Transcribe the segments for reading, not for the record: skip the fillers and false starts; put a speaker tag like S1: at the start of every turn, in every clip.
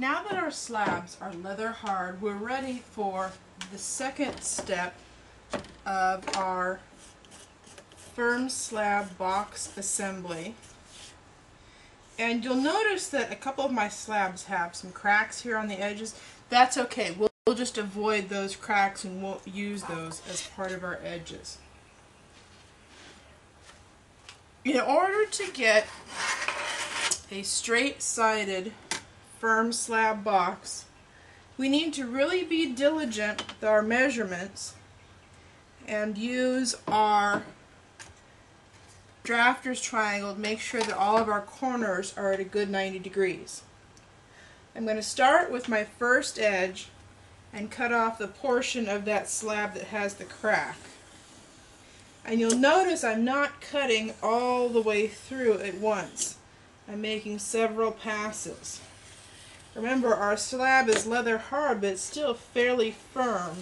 S1: Now that our slabs are leather hard, we're ready for the second step of our firm slab box assembly. And you'll notice that a couple of my slabs have some cracks here on the edges. That's okay. We'll just avoid those cracks and won't use those as part of our edges. In order to get a straight-sided firm slab box, we need to really be diligent with our measurements and use our drafter's triangle to make sure that all of our corners are at a good 90 degrees. I'm going to start with my first edge and cut off the portion of that slab that has the crack. And you'll notice I'm not cutting all the way through at once. I'm making several passes. Remember, our slab is leather hard, but it's still fairly firm.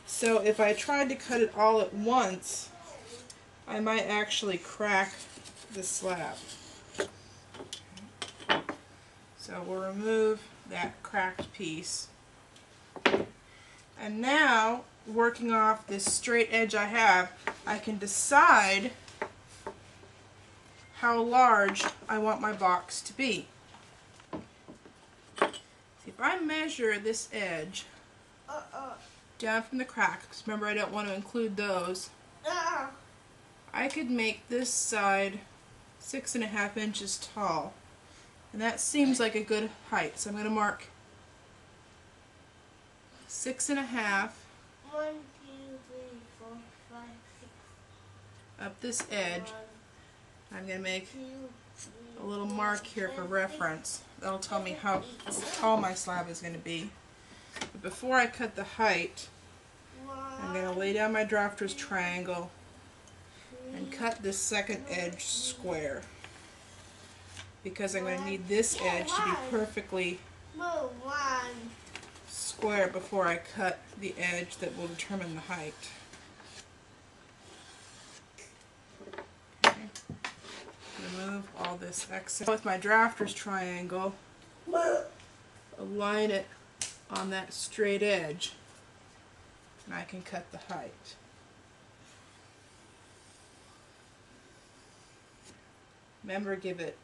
S1: So if I tried to cut it all at once, I might actually crack the slab. So we'll remove that cracked piece. And now, working off this straight edge I have, I can decide how large I want my box to be. If I measure this edge down from the cracks, remember I don't want to include those, I could make this side 6.5 inches tall. And that seems like a good height. So I'm going to mark 6.5
S2: 1, 2, 3, 4, 5, 6.
S1: Up this edge. I'm going to make a little mark here for reference. That'll tell me how tall my slab is going to be. But before I cut the height, I'm going to lay down my drafter's triangle and cut this second edge square, because I'm going to need this edge to be perfectly square before I cut the edge that will determine the height. Okay. Remove all this excess. With my drafter's triangle, align it on that straight edge, and I can cut the height. Remember, give it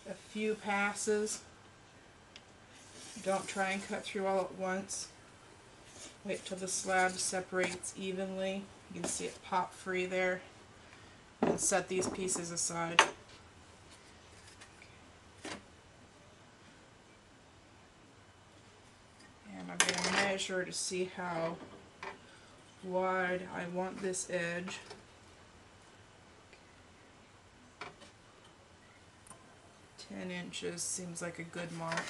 S1: a few passes. Don't try and cut through all at once. Wait till the slab separates evenly. You can see it pop free there. And set these pieces aside. And I'm going to measure to see how wide I want this edge. 10 inches seems like a good mark.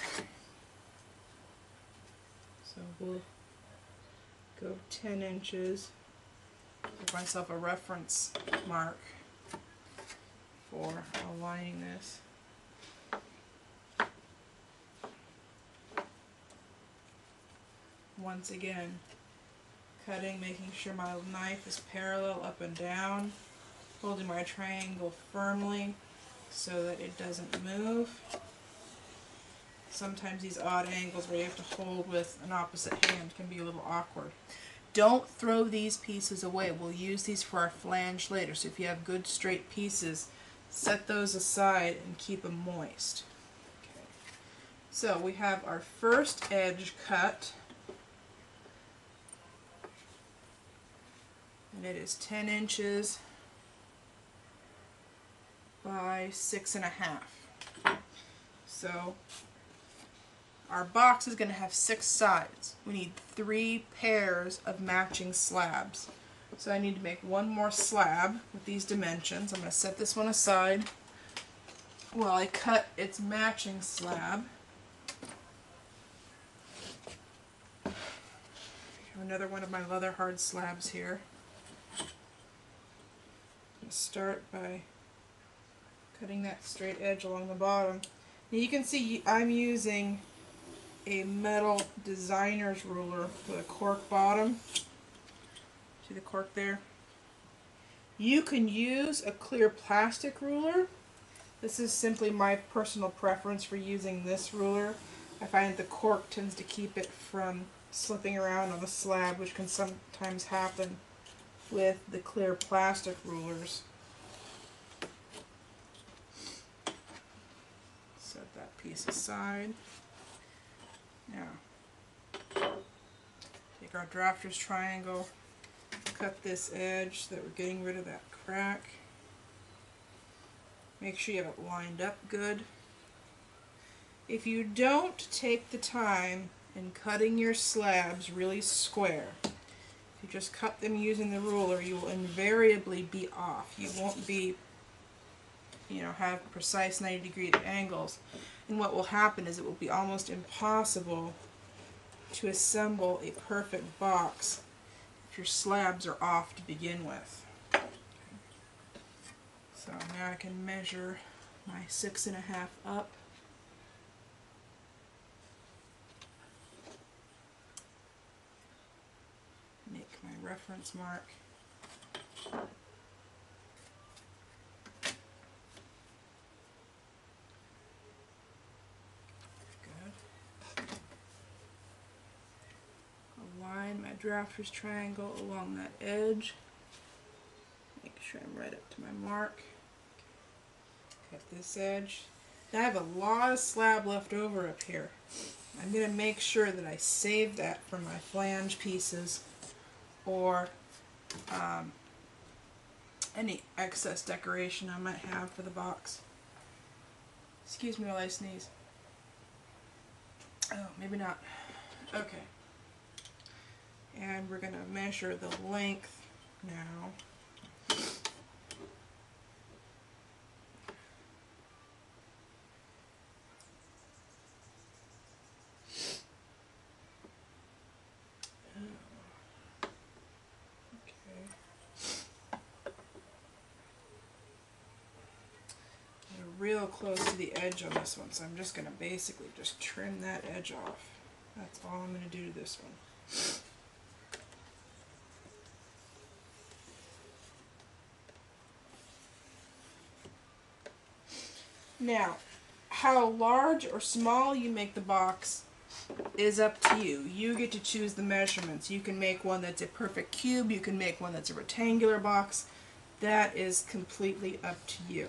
S1: So we'll go 10 inches. Give myself a reference mark for aligning this. Once again, cutting, making sure my knife is parallel up and down, holding my triangle firmly so that it doesn't move. Sometimes these odd angles where you have to hold with an opposite hand can be a little awkward. Don't throw these pieces away. We'll use these for our flange later. So if you have good straight pieces, set those aside and keep them moist. Okay. So we have our first edge cut. And it is 10 inches by 6.5. So our box is going to have 6 sides. We need 3 pairs of matching slabs. So I need to make one more slab with these dimensions. I'm going to set this one aside while I cut its matching slab. I have another one of my leather hard slabs here. I'm going to start by cutting that straight edge along the bottom. Now you can see I'm using a metal designer's ruler with a cork bottom. See the cork there? You can use a clear plastic ruler. This is simply my personal preference for using this ruler. I find the cork tends to keep it from slipping around on the slab, which can sometimes happen with the clear plastic rulers. Set that piece aside. Now, take our drafter's triangle, cut this edge so that we're getting rid of that crack. Make sure you have it lined up good. If you don't take the time in cutting your slabs really square, if you just cut them using the ruler, you will invariably be off. You won't be, have precise 90-degree angles. And what will happen is it will be almost impossible to assemble a perfect box if your slabs are off to begin with. So now I can measure my 6.5 up. Make my reference mark. Good. Align my drafter's triangle along that edge. Make sure I'm right up to my mark. Cut this edge. Now I have a lot of slab left over up here. I'm going to make sure that I save that for my flange pieces or any excess decoration I might have for the box. Excuse me while I sneeze. Oh, maybe not. Okay. And we're going to measure the length now. Real close to the edge on this one, so I'm just going to basically just trim that edge off. That's all I'm going to do to this one. Now, how large or small you make the box is up to you. You get to choose the measurements. You can make one that's a perfect cube, you can make one that's a rectangular box. That is completely up to you.